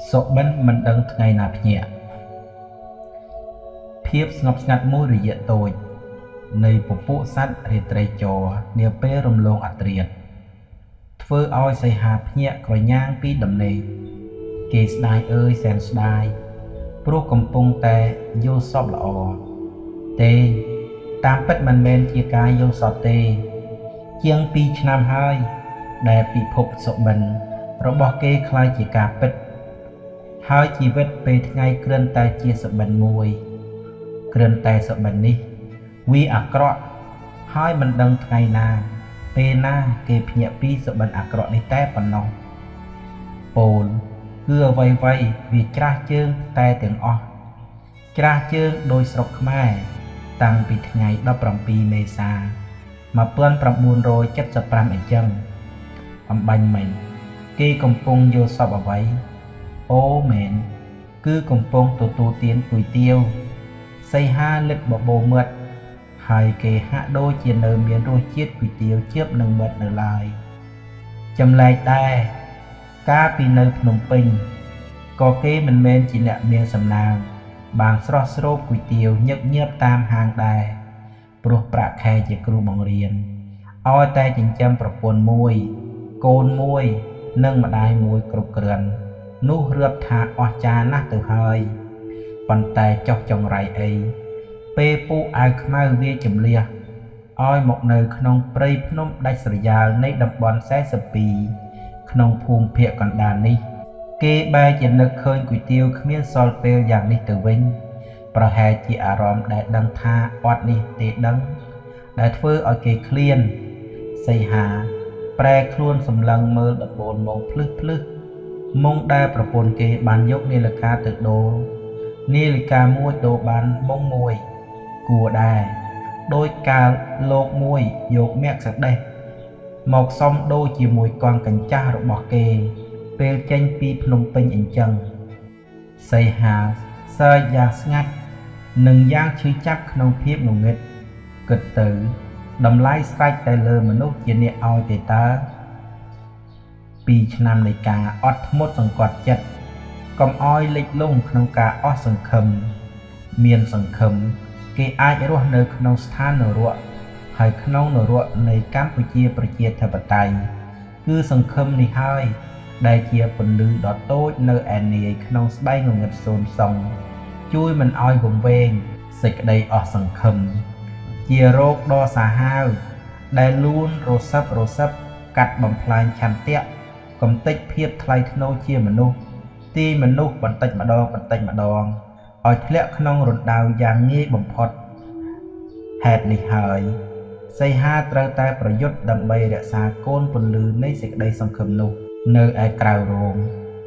សុបិនមិនដឹងថ្ងៃណាភ្ញាក់ភាពស្ងប់ស្ងាត់មួយរយៈតូចនៃពពួកសត្វរាត្រីចរនាពេលរំលងអត្រាតធ្វើឲ្យសីហាភ្ញាក់ក្រញាងពីដំណេកគេស្ដាយអើយសែនស្ដាយព្រោះកំពុងតែយល់សពល្អទេតាមពិតមិនមែនជាការយល់សពទេជាង2ឆ្នាំហើយដែលពិភពសុបិនរបស់គេคล้ายជាការពិតហើយជីវិតពេលថ្ងៃគ្រាន់តែជាសុបិនមួយគ្រាន់តែសុបិននេះវាអាក្រក់ហើយមិនដឹងថ្ងៃណាពេលណាគេភ្ញាក់ពីសុបិនអាក្រក់នេះតែប៉ុណ្ណោះពោលគឺអ្វីៗវាច្រាស់ជើងតែទាំងអស់ច្រាស់ជើងដោយស្រុកខ្មែរតាំងពីថ្ងៃ17មេសា1975អញ្ចឹងអំបញ្ញមិញគេកំពុងយល់សពអ្វីអូមែនគឺកំពុងទទួលទានគុយទាវសីហាលិតបបោមិត្តហើយគេហាក់ដូចជានៅមានរសជាតិគុយទាវជៀបនឹងមិត្តនៅឡើយចម្លែកដែរកាលពីនៅភ្នំពេញក៏គេមិនមែនជាអ្នកមានសំណាងបានស្រស់ស្រូបគុយទាវញឹកញាប់តាមហាងដែរព្រោះប្រាក់ខែជាគ្រូបង្រៀនឲ្យតែចិញ្ចឹមប្រពន្ធមួយកូនមួយនិងម្ដាយមួយគ្រប់គ្រាន់នោះរៀបថាអស្ចារ្យណាស់ទៅហើយប៉ុន្តែចុះចង្រៃអីពេលពូអាវខ្មៅវាចម្លៀសឲ្យមកនៅក្នុងព្រៃភ្នំដាច់ស្រយាលនៃតំបន់42ក្នុងភូមិភាគកណ្ដាលនេះគេបែរជានឹកឃើញគុយទាវគ្មានសល់ពេលយ៉ាងនេះទៅវិញប្រហែលជាអារម្មណ៍ដែលដឹងថាអត់នេះទេដឹងដែលធ្វើឲ្យគេឃ្លានសីហាប្រែខ្លួនសម្លឹងមើលដំបូលមកភ្លឹះភ្លឹះមុងដែលប្រពន្ធគេបានយកនាឡិកាទៅដូរនាឡិកាមួយដូរបានមុងមួយគួរដែរដោយកាលលោកមួយយកមាក់សដេះមកសុំដូរជាមួយកងកញ្ចាស់របស់គេពេលចេញពីភ្នំពេញអញ្ចឹងសីហាសើចយ៉ាងស្ងាត់និងយ៉ាងឈឺចាប់ក្នុងភាពងងឹតគិតទៅតម្លៃស្រេចតែលើមនុស្សជាអ្នកឲ្យទេតើ2ឆ្នាំនៃការអត់ធ្មត់សង្កត់ចិត្តកុំឲ្យលិចលង់ក្នុងការអស់សង្ឃឹមមានសង្ឃឹមគេអាចរស់នៅក្នុងស្ថាននរកហើយក្នុងនរកនៃកម្ពុជាប្រជាធិបតេយ្យគឺសង្ឃឹមនេះហើយដែលជាពន្លឺដ៏តូចនៅឯនាយក្នុងស្បែកងងឹតសូន្យសងជួយមិនឲ្យវង្វេងសេចក្តីអស់សង្ឃឹមជារោគដ៏សាហាវដែលលួនរសឹបកាត់បំផ្លាញឆន្ទៈកំទេចភាពថ្លៃថ្នូរជាមនុស្សទីមនុស្សបន្តិចម្ដងឲ្យធ្លាក់ក្នុងរណ្ដៅយ៉ាងងាយបំផុតហេតុនេះហើយសីហាត្រូវតែប្រយុទ្ធដើម្បីរក្សាកូនពន្លឺនៃសេចក្តីសង្ឃឹមនោះនៅឯក្រៅរោង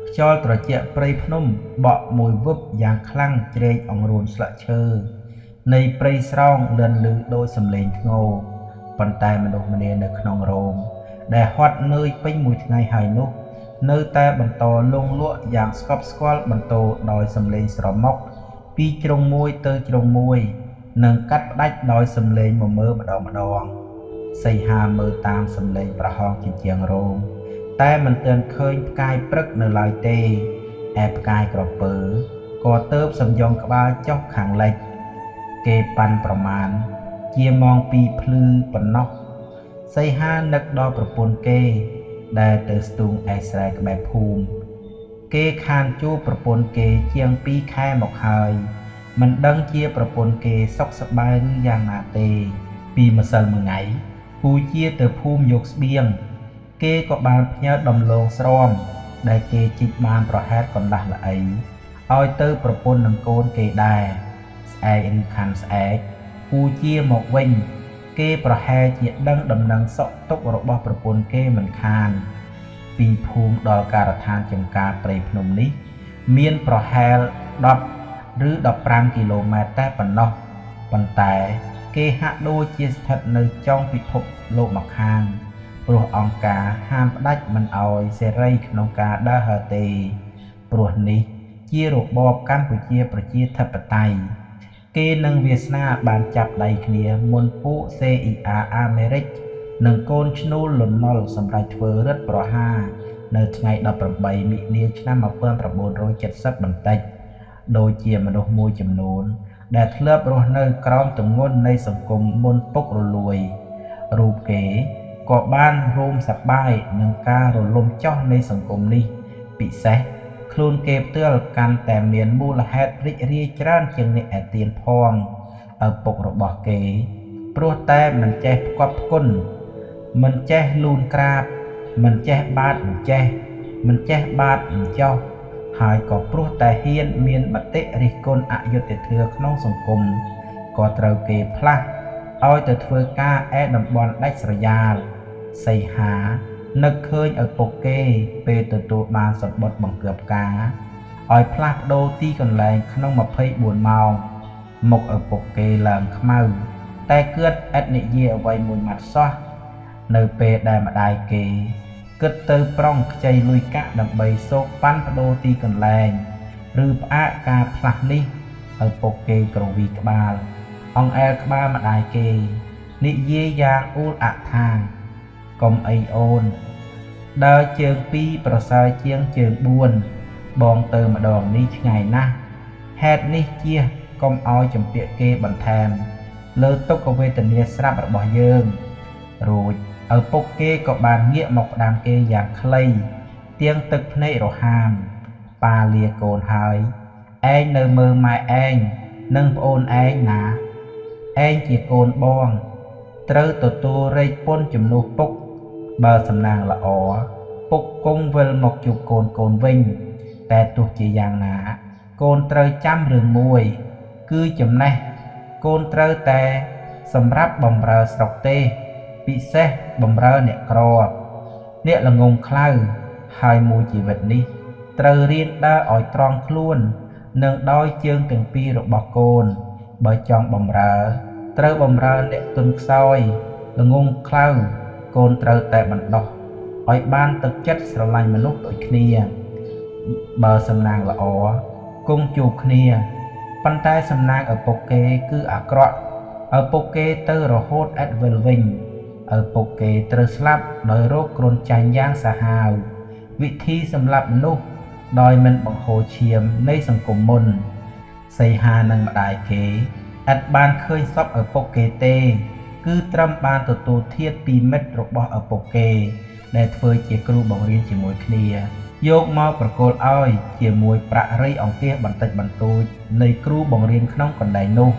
ខ្យល់ត្រជាក់ព្រៃភ្នំបក់មួយវឹបយ៉ាងខ្លាំងជ្រែកអង្រួនស្លឹកឈើនៃព្រៃស្រោងលឿនលឺដោយសំឡេងធ្ងរប៉ុន្តែមនុស្សម្នានៅក្នុងរោងដែលហត់នឿយពេញមួយថ្ងៃហើយនោះនៅតែបន្តលងលក់យ៉ាងស្កប់ស្កល់បន្តដោយសំឡេងស្រមុកពីជ្រុងមួយទៅជ្រុងមួយនិងកាត់ផ្ដាច់ដោយសំឡេងមមើម្ដងសីហាមើលតាមសំឡេងប្រហោងជញ្ជាំងរោងតែមិនទាន់ឃើញផ្កាយព្រឹកនៅឡើយទេឯផ្កាយក្រពើក៏ទៅសំយងក្បាលចុះខាងលិចគេប៉ាន់ប្រមាណជាម៉ោង2ភ្លឺប៉ុណ្ណោះសីហានឹកដល់ប្រពន្ធគេដែលទៅស្ទូងឯស្រែក្បែរភូមិគេខានជួបប្រពន្ធគេជាង2ខែមកហើយមិនដឹងជាប្រពន្ធគេសុខសប្បាយឬយ៉ាងណាទេពីម្សិលមួយថ្ងៃពូជាទៅភូមិយកស្បៀងគេក៏បានផ្ញើដំឡូងស្រមដែលគេជីកបានប្រហែលកន្លះល្អីឲ្យទៅប្រពន្ធនឹងកូនគេដែរស្អែកឬខាន់ស្អែកពូជាមកវិញគេប្រហែលជាដឹងដំណឹងសុខទុក្ខរបស់ប្រពន្ធគេមិនខានពីភូមិដល់ការដ្ឋានចំការព្រៃភ្នំនេះមានប្រហែល10ឬ15គីឡូម៉ែត្រតែប៉ុណ្ណោះប៉ុន្តែគេហាក់ដូចជាស្ថិតនៅចុងពិភពលោកមកខាងព្រោះអង្គការហាមផ្ដាច់មិនឲ្យសេរីក្នុងការដើរហើរទេព្រោះនេះជារបបកម្ពុជាប្រជាធិបតេយ្យគេនឹងវាសនាបានចាប់ដៃគ្នាមុនពួក CIA អាមេរិកនិងកូនឈ្នួលលន់នល់សម្រាប់ធ្វើរដ្ឋប្រហារ នៅថ្ងៃ18មិនិនាឆ្នាំ1970បន្តិចដូចជាមនុស្សមួយចំនួនដែលធ្លាប់រស់នៅក្រោមទម្ងន់នៃសង្គមមុនពុករលួយរូបគេក៏បានរួមសប្បាយនឹងការរលំចុះនៃសង្គមនេះពិសេសខ្លួនគេផ្ទាល់កាន់តែមានមូលហេតុរីករាយច្រើនជាងអ្នកឯទៀនផងឪពុករបស់គេព្រោះតែមិនចេះផ្គត់ផ្គុនមិនចេះលូនក្រាបមិនចេះបាតមិនចេះបាតមិនចោះហើយក៏ព្រោះតែហ៊ានមានមតិរិះគន់អយុត្តិធម៌ក្នុងសង្គមក៏ត្រូវគេផ្លាស់ឲ្យទៅធ្វើការឯតំបន់ដាច់ស្រយាលសីហានឹកឃើញឪពុកគេពេលទទួលបានសម្បត្តិបង្គាប់ការឲ្យផ្លាស់ប្ដូរទីកន្លែងក្នុង24ម៉ោងមុខឪពុកគេឡើងខ្មៅតែគឿតឥតនិយាយអ្វីមួយម៉ាត់សោះនៅពេលដែលម្ដាយគេគិតទៅប្រុងខ្ចីលុយកាក់ដើម្បីសោកប៉ាន់ប្ដូរទីកន្លែងឬផ្អាកការផ្លាស់នេះឪពុកគេក្រវីក្បាលអង្អែលក្បាលម្ដាយគេនិយាយយ៉ាងអ៊ូលអាក់ថាកុំអីអូនដើរជើង2ប្រសើរជាងជើង4បងទៅម្ដងនេះឆ្ងាយណាស់ហេតុនេះជាកុំឲ្យចម្ពាក់គេបន្ថែមលើទុក្ខវេទនាស្រាប់របស់យើងរួចឪពុកគេក៏បានងាកមកផ្ដាំគេយ៉ាងខ្លីទៀងទឹកភ្នែករហាមប៉ាលាកូនហើយឯងនៅមើលម៉ែឯងនិងប្អូនឯងណាឯងជាកូនបងត្រូវទទួលរែកពុនជំនួសពុកបើសំណាងល្អពុកគង់វិលមកជួបកូនវិញតែទោះជាយ៉ាងណាកូនត្រូវចាំរឿងមួយគឺចំណេះកូនត្រូវតែសម្រាប់បំរើស្រុកទេពិសេសបំរើអ្នកក្រអ្នកល្ងងខ្លៅហើយមួយជីវិតនេះត្រូវរៀនដើរឲ្យត្រង់ខ្លួននិងដោយជើងទាំងពីររបស់កូនបើចង់បំរើត្រូវបំរើអ្នកទុនខ្សោយល្ងងខ្លៅកូនត្រូវតែបណ្ដោះឲ្យបានទឹកចិត្តស្រឡាញ់មនុស្សដូចគ្នាបើសំណាងល្អគង់ជួបគ្នាប៉ុន្តែសំណាងឪពុកគេគឺអាក្រក់ឪពុកគេទៅរហូតឥតវិលវិញឪពុកគេត្រូវស្លាប់ដោយរោគគ្រុនចាញ់យ៉ាងសាហាវវិធីសម្លាប់មនុស្សដោយមិនបង្ហូរឈាមនៃសង្គមមុនសីហានិងម្ដាយគេឥតបានឃើញសពឪពុកគេទេគឺត្រឹមបានទទួលធាតុពីមិត្តរបស់ឪពុកគេដែលធ្វើជាគ្រូបង្រៀនជាមួយគ្នាយកមកប្រគល់ឲ្យជាមួយប្រាក់រៃអង្គាសបន្តិចបន្តួចនៃគ្រូបង្រៀនក្នុងកន្លែងនោះ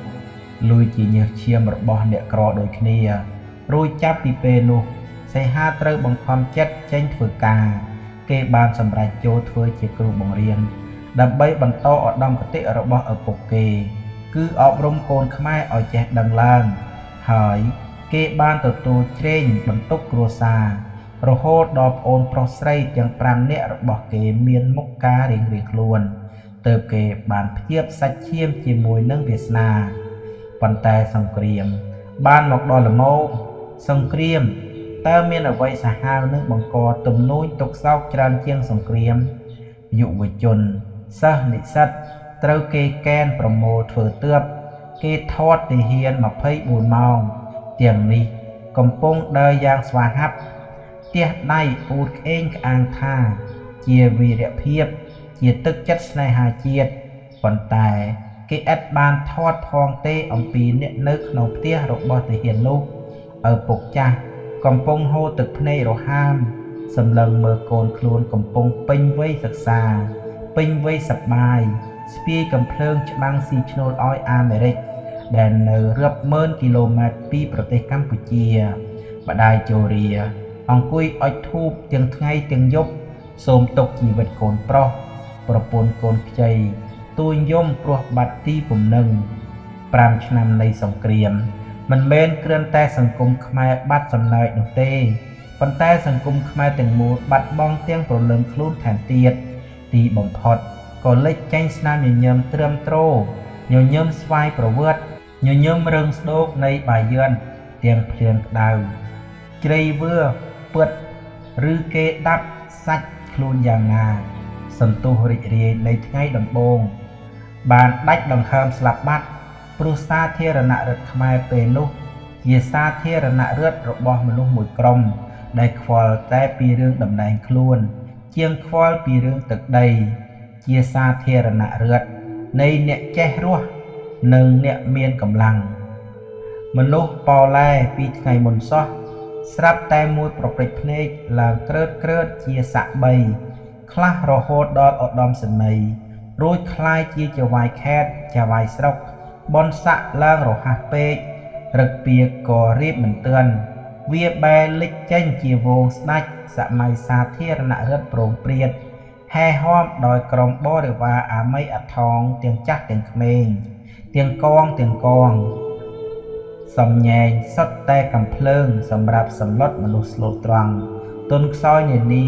លុយជាញើសឈាមរបស់អ្នកក្រដូចគ្នារួចចាប់ពីពេលនោះសីហាត្រូវបង្ខំចិត្តចេញធ្វើការគេបានសម្រេចចូលធ្វើជាគ្រូបង្រៀនដើម្បីបន្តឧត្តមគតិរបស់ឪពុកគេគឺអប់រំកូនខ្មែរឲ្យចេះដឹងឡើងហើយគេបានទទួលជ្រែងបន្ទុកគ្រួសាររហូតដល់ប្អូនប្រុសស្រីទាំង5នាក់របស់គេមានមុខការរៀងៗខ្លួនទើបគេបានភ្ជាប់សាច់ឈាមជាមួយនឹងវាសនាប៉ុន្តែសង្គ្រាមបានមកដល់ល្មមសង្គ្រាមតើមានអ្វីសាហាវនឹងបង្កទំនួញទុក្ខសោកច្រើនជាងសង្គ្រាមយុវជនសិស្សនិស្សិតត្រូវគេកេណ្ឌប្រមូលធ្វើទើបគេថតទាហាន24ម៉ោងទាំងនេះកំពុងដើរយ៉ាងស្វាហាប់ទះដៃអួតក្អេងក្អាងថាជាវីរភាពជាទឹកចិត្តស្នេហាជាតិប៉ុន្តែគេឥតបានថតផងទេអំពីអ្នកនៅក្នុងផ្ទះរបស់ទាហាននោះឪពុកចាស់កំពុងហូរទឹកភ្នែករហាមសម្លឹងមើលកូនខ្លួនកំពុងពេញវ័យសិក្សាពេញវ័យសប្បាយស្ពាយកំភ្លើងច្បាំងស៊ីឈ្នួលឲ្យអាមេរិកដែលនៅរាប់ម៉ឺនគីឡូម៉ែត្រពីប្រទេសកម្ពុជាម្ដាយជូរីអង្គុយអុជធូបទាំងថ្ងៃទាំងយប់សូមទុកជីវិតកូនប្រុសប្រពន្ធកូនខ្ចីទួញយំព្រោះបាត់ទីពំនឹង5ឆ្នាំនៃសង្គ្រាមមិនមែនគ្រាន់តែសង្គមខ្មែរបាត់សំណើចនោះទេប៉ុន្តែសង្គមខ្មែរទាំងមូលបាត់បង់ទាំងព្រលឹងខ្លួនថែមទៀតទីបំផុតក៏លេចចេញស្នាមញញឹមត្រឹមត្រូញញឹមស្វ័យប្រវត្តិញញឹមរឹងស្ដោកនៃបាយ័នទាំងភ្លៀងក្តៅជ្រៃវឿពិតឬគេដាប់សាច់ខ្លួនយ៉ាងណាសន្ទុះរីករាយនៃថ្ងៃដំបូងបានដាច់ដង្ហើមស្លាប់បាត់ព្រោះសាធារណរដ្ឋខ្មែរពេលនោះជាសាធារណរដ្ឋរបស់មនុស្សមួយក្រុមដែលខ្វល់តែពីរឿងតំណែងខ្លួន ជាងខ្វល់ពីរឿងទឹកដីជាសាធារណរដ្ឋនៃអ្នកចេះរស់និងអ្នកមានកម្លាំងមនុស្សប៉ោឡែពីថ្ងៃមុនសោះស្រាប់តែមួយប្រព្រឹត្តភ្នែកឡើងក្រើតជាសាក់បីខ្លះរហូតដល់ឧត្តមសេនីយ៍រួចคล้ายជាចវាយខេតចវាយស្រុកបនសាក់ឡើងរហ័សពេករឹកពីក៏រៀបមិនទាន់វាបែរលិចចេញជាវងស្ដាច់សម័យសាធារណរដ្ឋប្រងព្រាតហែហមដោយក្រុមបរិវារអាមីអាថងទាំងចាស់ទាំងក្មេងទាំងកងសំញែងសុទ្ធតែកំភ្លើងសម្រាប់សម្លុតមនុស្សស្លូតត្រង់ទុនខ្សោយនានា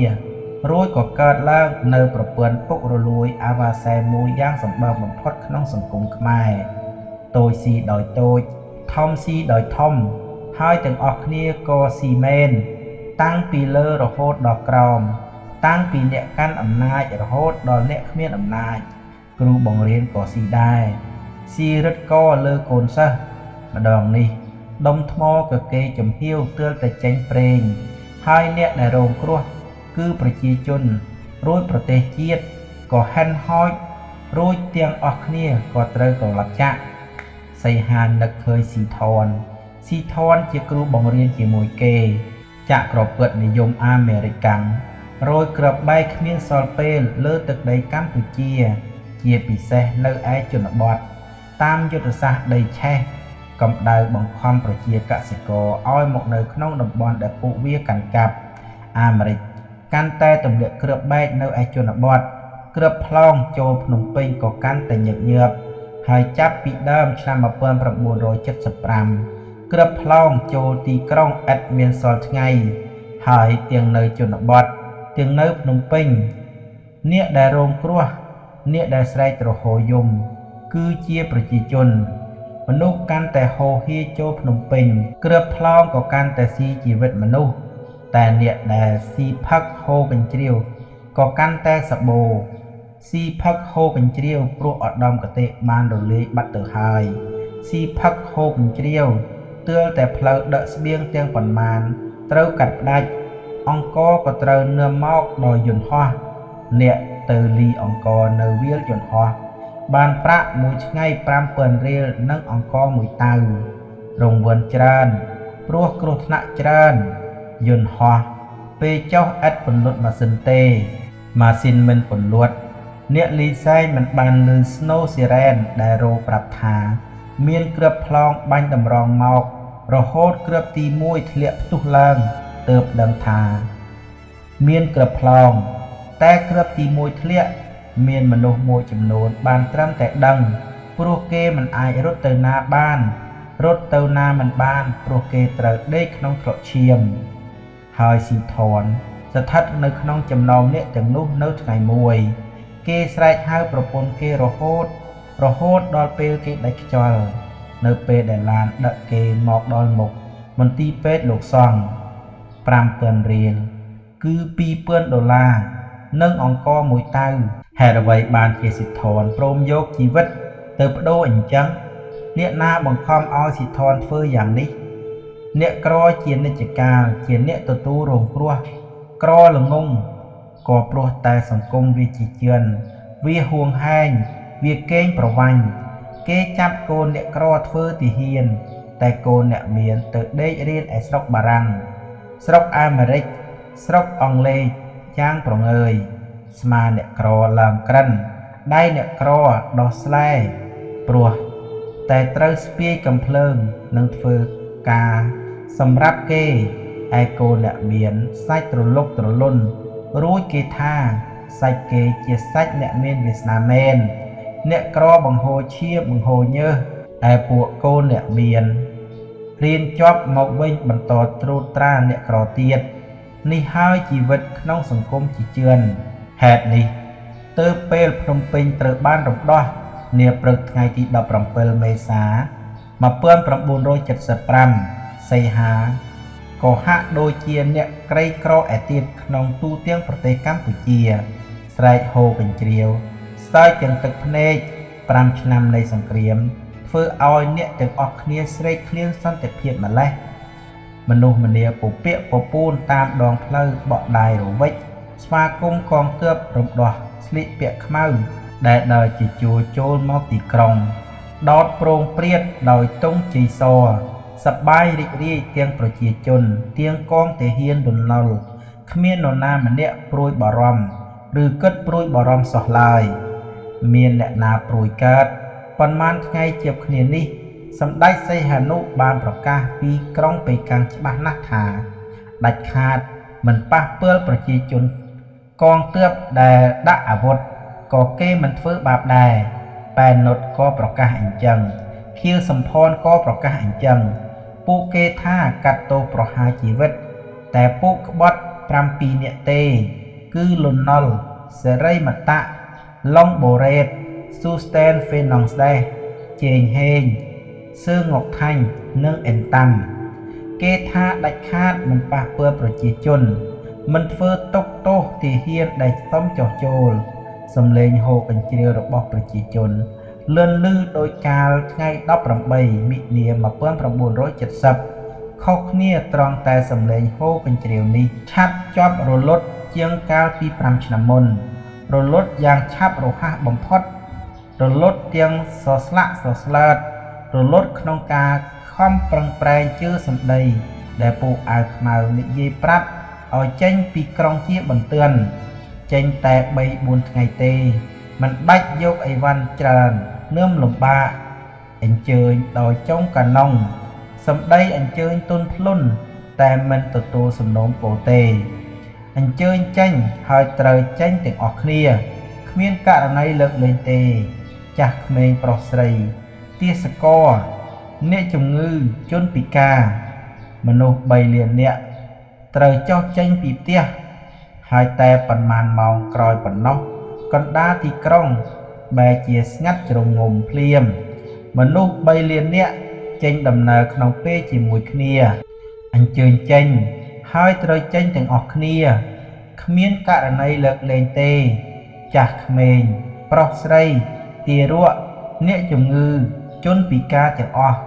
រួចក៏កើតឡើងនៅប្រព័ន្ធពុករលួយអាវ៉ាសែមួយយ៉ាងសម្បើមបំផុតក្នុងសង្គមខ្មែរតូចស៊ីដោយតូចធំស៊ីដោយធំហើយទាំងអស់គ្នាក៏ស៊ីមែនតាំងពីលើរហូតដល់ក្រោមតាំងពីអ្នកកាន់អំណាចរហូតដល់អ្នកគ្មានអំណាចគ្រូបង្រៀនក៏ស៊ីដែរស៊ីរឹតកលើកូនសិស្សម្ដងនេះដុំថ្មក៏គេចំហៀវទើបតែចេញប្រេងហើយអ្នកដែលរងគ្រោះគឺប្រជាជនរួចប្រទេសជាតិក៏ហិនហោចរួចទាំងអស់គ្នាក៏ត្រូវក្រឡប់ចាក់សីហាននឹកឃើញស៊ីថនជាគ្រូបង្រៀនជាមួយគេចាក់ក្រពិតនិយមអាមេរិកាំងរយក្របបែកគ្មានសល់ពេលលើទឹកដីកម្ពុជាជាពិសេសនៅឯជនបទតាមយុទ្ធសាស្ត្រដីឆេះកម្ដៅបង្ខំប្រជាកសិករឲ្យមកនៅក្នុងតំបន់ដែលពួកវាកាន់កាប់អាមេរិកកាន់តែទម្លាក់គ្រាប់បែកនៅឯជនបទគ្រាប់ផ្លោងចូលភ្នំពេញក៏កាន់តែញឹកញាប់ហើយចាប់ពីដើមឆ្នាំ1975គ្រាប់ផ្លោងចូលទីក្រុងឥតមានសល់ថ្ងៃហើយទាំងនៅជនបទទាំងនៅភ្នំពេញអ្នកដែលរងគ្រោះអ្នកដែលស្រែកទ្រហោយំគឺជាប្រជាជនមនុស្សកាន់តែហូរហៀចូលភ្នំពេញគ្រាប់ផ្លោងក៏កាន់តែស៊ីជីវិតមនុស្សតែអ្នកដែលស៊ីផឹកហូរកញ្ជ្រៀវក៏កាន់តែសបោស៊ីផឹកហូរកញ្ជ្រៀវព្រោះឧត្តមកតេបានរលាយបាត់ទៅហើយស៊ីផឹកហូរកញ្ជ្រៀវទើលតែផ្លូវដឹកស្បៀងទាំងប៉ុន្មានត្រូវកាត់ផ្ដាច់អង្គរក៏ត្រូវនាំមកដោយយន្តហោះអ្នកទៅលីអង្គរនៅវាលយន្តហោះបានប្រាក់មួយថ្ងៃ5,000រៀលនិងអង្គរមួយតៅរង្វាន់ច្រើនព្រោះគ្រោះថ្នាក់ច្រើនយន្តហោះពេលចុះឥតពន្លត់ម៉ាស៊ីនទេម៉ាស៊ីនមិនពន្លត់អ្នកលីសែងមិនបានឮស្នូស៊ីរ៉ែនដែលរោប្រាប់ថាមានគ្រាប់ផ្លោងបាញ់តម្រង់មករហូតគ្រាប់ទី1ធ្លាក់ផ្ទុះឡើងទើបដឹងថាមានគ្រាប់ផ្លោងតែគ្រាប់ទី1ធ្លាក់មានមនុស្សមួយចំនួនបានត្រឹមតែដឹងព្រោះគេមិនអាចរត់ទៅណាបានរត់ទៅណាមិនបានព្រោះគេត្រូវដេកក្នុងក្លុកឈាមហើយស៊ីថនស្ថិតនៅក្នុងចំណោមអ្នកទាំងនោះនៅថ្ងៃមួយគេស្រែកហៅប្រពន្ធគេរហូតដល់ពេលគេដាច់ខ្យល់នៅពេលដែលឡានដឹកគេមកដល់មុខមន្ទីរពេទ្យលោកសង្ឃ5,000រៀលគឺ$2,000និងអង្គរមួយតៅហេតុអ្វីបានជាស៊ីថនព្រមយកជីវិតទៅបដូរអញ្ចឹងអ្នកណាបង្ខំឲ្យស៊ីថនធ្វើយ៉ាងនេះអ្នកក្រជានិច្ចកាលជាអ្នកទទួលរងគ្រោះក្រល្ងងក៏ព្រោះតែសង្គមវាជាជឿនវាហួងហែងវាកេងប្រវ័ញ្ចគេចាប់កូនអ្នកក្រធ្វើទាហានតែកូនអ្នកមានទៅដេករៀនឯស្រុកបារាំងស្រុកអាមេរិកស្រុកអង់គ្លេសយ៉ាងប្រងើយស្មាអ្នកក្រឡើងក្រិនដៃអ្នកក្រដោះស្លែព្រោះតែត្រូវស្ពាយកំភ្លើងនិងធ្វើការសម្រាប់គេឯកូនអ្នកមានសាច់ត្រលុកត្រលុនរួចគេថាសាច់គេជាសាច់អ្នកមានវាសនាមែនអ្នកក្របង្ហូរឈាមបង្ហូរញើសឯពួកកូនអ្នកមានរៀនចប់មកវិញបន្តត្រួតត្រាអ្នកក្រទៀតនេះហើយជីវិតក្នុងសង្គមជាជឿនហេតុនេះទើបពេលភ្នំពេញត្រូវបានរំដោះនាព្រឹកថ្ងៃទី17មេសា1975សីហាក៏ហាក់ដូចជាអ្នកក្រីក្រឯទៀតក្នុងទូទាំងប្រទេសកម្ពុជាស្រែកហូរកញ្ជ្រៀវស្ទើរទាំងទឹកភ្នែក5ឆ្នាំនៃសង្គ្រាមធ្វើឲ្យអ្នកទាំងអស់គ្នាស្រេកឃ្លានសន្តិភាពម្លេះមនុស្សម្នាពពាកពពូនតាមដងផ្លូវបក់ដាយរវិច ស្វាគមន៍កងទ័ពរំដោះស្លៀកពាក់ខ្មៅដែលដើរជាជួរចូលមកទីក្រុងដោតប្រងព្រាតដោយទង់ជ័យសរសប្បាយរីករាយទាំងប្រជាជនទាំងកងទាហានរលល់គ្មាននរណាម្នាក់ព្រួយបារម្ភឬគិតព្រួយបារម្ភសោះឡើយមានអ្នកណាព្រួយកើតប៉ុន្មានថ្ងៃជាប់គ្នានេះសម្ដេចសីហនុបានប្រកាសពីក្រុងប៉េកាំងច្បាស់ណាស់ថាដាច់ខាតមិនប៉ះពាល់ប្រជាជនកងទ័ពដែលដាក់អាវុធក៏គេមិនធ្វើបាបដែរប៉ែននុតក៏ប្រកាសអញ្ចឹងខៀវសំផនក៏ប្រកាសអញ្ចឹងពួកគេថាកាត់ទោសប្រហារជីវិតតែពួកក្បត់7នាក់ទេគឺលន់ណុលសេរីមតៈឡុងបូរ៉េតស៊ូស្តែនហ្វេណុងស្ដេសជេងហេងសឿងងកថាញ់និងអេនតាំគេថាដាច់ខាតមិនប៉ះពាល់ប្រជាជនមិនធ្វើទុកទោសទាហានដែលស្ទំចោះចូលសំឡេងហូរកញ្ជ្រៀវរបស់ប្រជាជនលឿនលឺដោយកាលថ្ងៃ18មិនិនា1970ខុសគ្នាត្រង់តែសំឡេងហូរកញ្ជ្រៀវនេះឆាប់ជាប់រលត់ជាងកាលពី5ឆ្នាំមុនរលត់យ៉ាងឆាប់រហ័សបំផុតរលត់ទាំងសស្លាក់សស្លើតរលត់ក្នុងការខំប្រឹងប្រែងជឿសម្ដីដែលពួកអាវខ្មៅនិយាយប្រាប់ឲ្យចេញពីក្រុងជាបន្ទាន់ចេញតែ 3-4 ថ្ងៃទេមិនបាច់យកអីវ៉ាន់ច្រើននឿមលំបាកអញ្ជើញដោយចុងកាណុងសម្ដីអញ្ជើញទុនភ្លុនតែមិនទទួលសំណូមពរទេអញ្ជើញចេញហើយត្រូវចេញទាំងអស់គ្នាគ្មានករណីលើកលែងទេចាស់ក្មេងប្រុសស្រីទាសករអ្នកជំងឺជនពិការមនុស្ស3លាននាក់ត្រូវចុះចេញពីផ្ទះហើយតែប៉ុន្មានម៉ោងក្រោយប៉ុណ្ណោះកណ្ដាលទីក្រុងបែរជាស្ងាត់ជ្រងំភ្លាមមនុស្ស3លាននាក់ចេញដំណើរក្នុងពេលជាមួយគ្នាអញ្ជើញចេញហើយត្រូវចេញទាំងអស់គ្នាគ្មានករណីលើកលែងទេចាស់ក្មេងប្រុសស្រីទារកអ្នកជំងឺជនពិការទាំងអស់